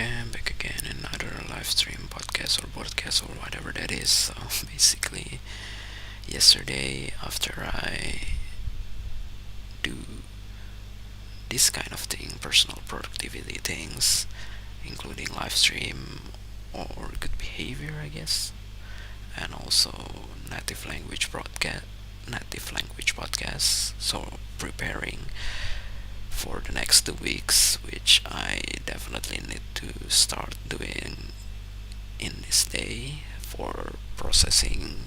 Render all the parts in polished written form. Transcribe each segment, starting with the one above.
Okay, I'm back again in another live stream podcast or broadcast or whatever that is. So basically, yesterday after I do this kind of thing, personal productivity things, including live stream or good behavior, I guess, and also native language podcasts. So preparing for the next 2 weeks, which I definitely need to start doing in this day for processing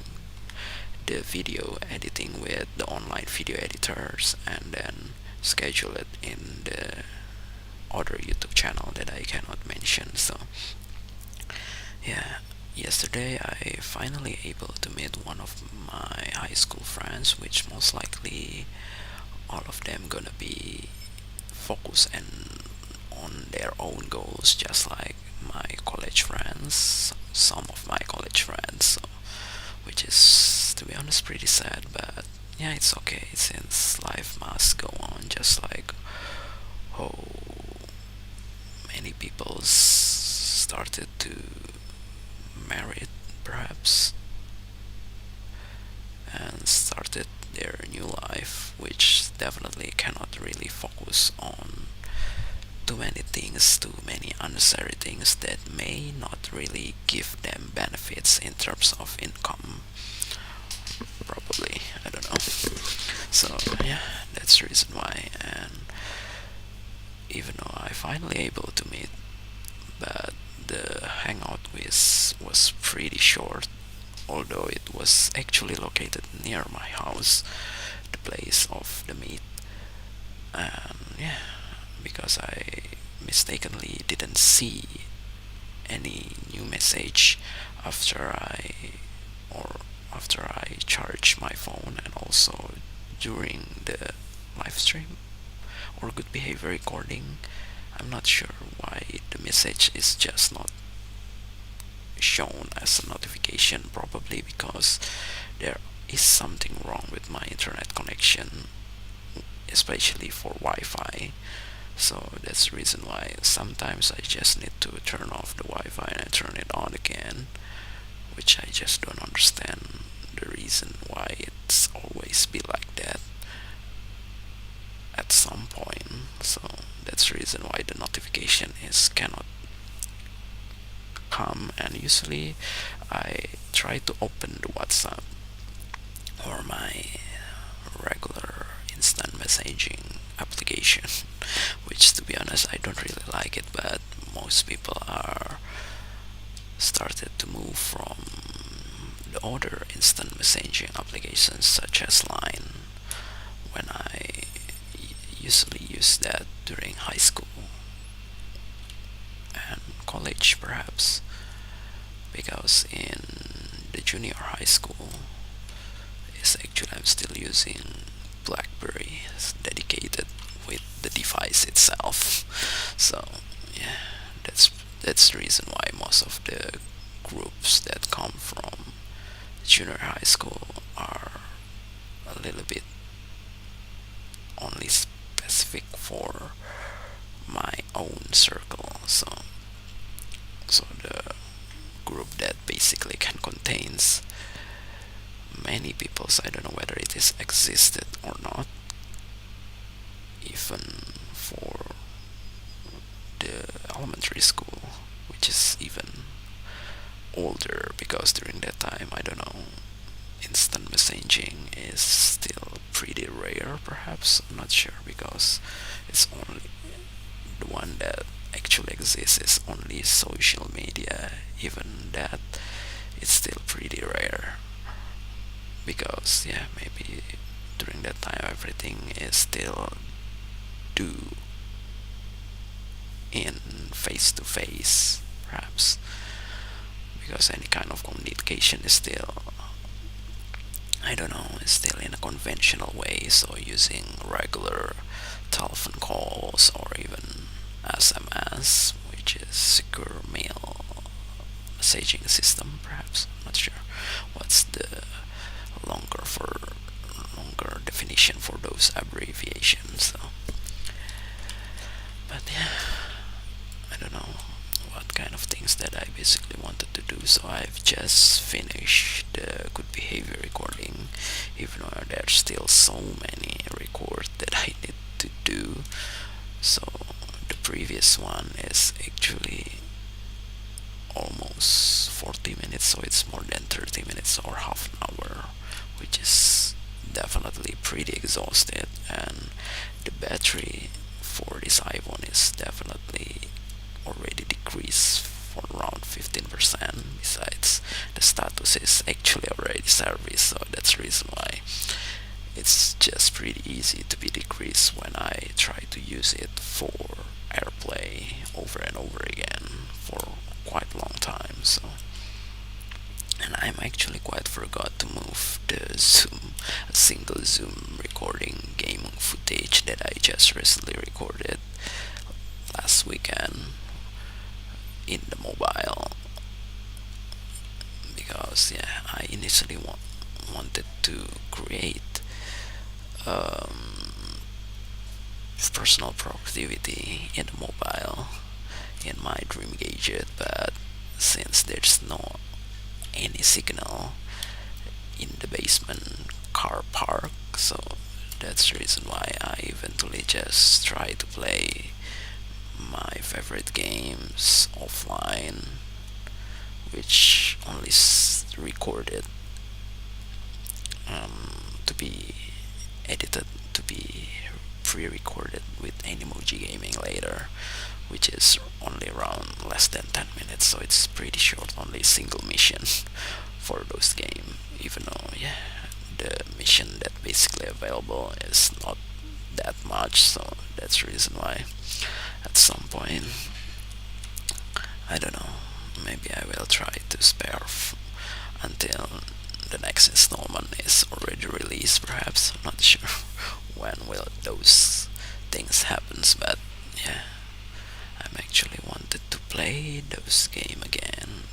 the video editing with the online video editors and then schedule it in the other YouTube channel that I cannot mention. So yeah, yesterday I finally able to meet one of my high school friends, which most likely all of them gonna be focused and on their own goals, just like my college friends, some of my college friends. So, which is, to be honest, pretty sad, but yeah, it's okay since life must go on, just like how many people started to marry, perhaps, and started their new life, which definitely cannot really focus on too many things, too many unnecessary things that may not really give them benefits in terms of income. Probably, I don't know. So yeah, that's the reason why. And even though I finally able to meet, but the hangout with was pretty short, although it was actually located near my house, the place of the meet. And yeah, because I mistakenly didn't see any new message after or after I charged my phone, and also during the live stream or good behavior recording. I'm not sure why the message is just not shown as a notification, probably because there is something wrong with my internet connection, especially for Wi-Fi. So that's the reason why sometimes I just need to turn off the Wi-Fi and I turn it on again, which I just don't understand the reason why it's always be like that at some point. So that's the reason why the notification is cannot come, and usually I try to open the WhatsApp or my regular instant messaging application, which to be honest I don't really like it, but most people are started to move from the other instant messaging applications such as Line, when I usually use that during high school and college, perhaps, because in the junior high school is actually I'm still using BlackBerry dedicated with the device itself. So yeah, that's the reason why most of the groups that come from junior high school are a little bit only specific for my own circle. So the group that basically can contains many people. So I don't know whether it is existed or not, even for the elementary school, which is even older, because during that time, I don't know, instant messaging is still pretty rare, perhaps. I'm not sure, because it's only the one that actually exists is only social media. Even that, it's still pretty rare, because yeah, maybe during that time everything is still do in face to face, perhaps, because any kind of communication is still, I don't know, is still in a conventional way, so using regular telephone calls or even SMS, which is secure mail messaging system, perhaps. I'm not sure what's the longer for longer definition for those abbreviations. So, but yeah, I don't know kind of things that I basically wanted to do. So I've just finished the good behavior recording, even though there's still so many records that I need to do. So the previous one is actually almost 40 minutes, so it's more than 30 minutes or half an hour, which is definitely pretty exhausted. And the battery for this iPhone is definitely already decreased for around 15%. Besides, the status is actually already service, so that's the reason why it's just pretty easy to be decreased when I try to use it for AirPlay over and over again for quite a long time. So, and I'm actually quite forgot to move the zoom, a single zoom recording gaming footage that I just recently recorded last weekend in the mobile, because yeah, I initially wanted to create um, personal productivity in the mobile in my dream gadget, but since there's no any signal in the basement car park, so that's the reason why I eventually just try to play my favorite games offline, which only recorded to be edited to be pre-recorded with Animoji Gaming later, which is only around less than 10 minutes, so it's pretty short, only a single mission for those game, even though yeah, the mission that basically available is not that much. So that's the reason why at some point, I don't know, maybe I will try to spare until the next installment is already released, perhaps. I'm not sure when will those things happens, but yeah, I'm actually wanted to play those game again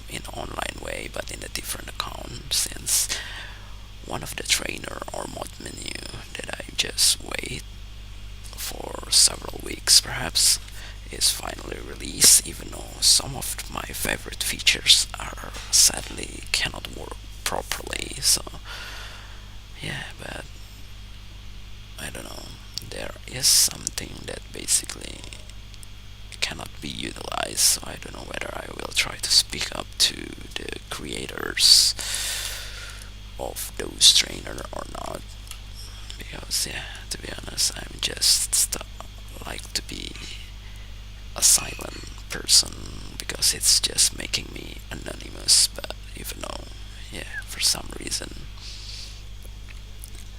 in online way, but in a different account, since one of the trainer or mod menu that I just wait for several weeks perhaps is finally released, even though some of my favorite features are sadly cannot work properly. So yeah, but I don't know, there is something that basically cannot be utilized, so I don't know whether I will try to speak up to the creators of those trainer or not, because yeah, to be honest, I'm just like to be a silent person, because it's just making me anonymous. But even though yeah, for some reason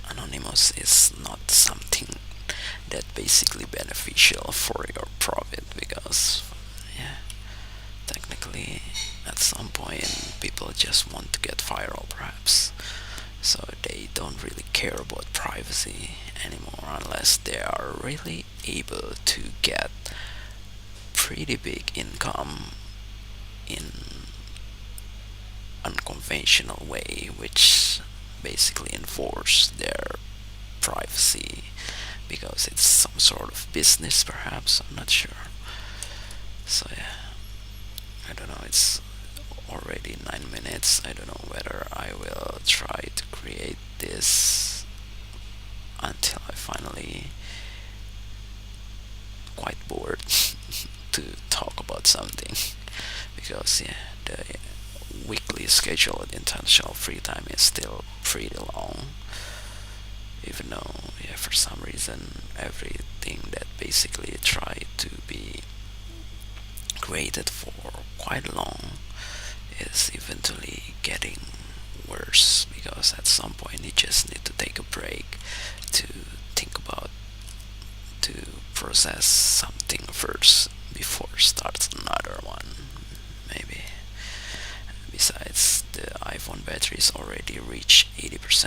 anonymous is not something that basically beneficial for your profit, because yeah, technically at some point people just want to get viral perhaps, so they don't really care about privacy anymore unless they are really able to get pretty big income in unconventional way, which basically enforce their privacy, because it's some sort of business perhaps, I'm not sure. So yeah, I don't know, it's already 9 minutes. I don't know whether I will try to create this until I finally quite bored to talk about something, because yeah, the weekly scheduled intentional free time is still pretty long, even though yeah, for some reason everything that basically tried to be created for quite long is eventually getting worse, because at some point you just need to take a break to think about, to process something first before start another one maybe. Besides, the iPhone batteries already reach 80%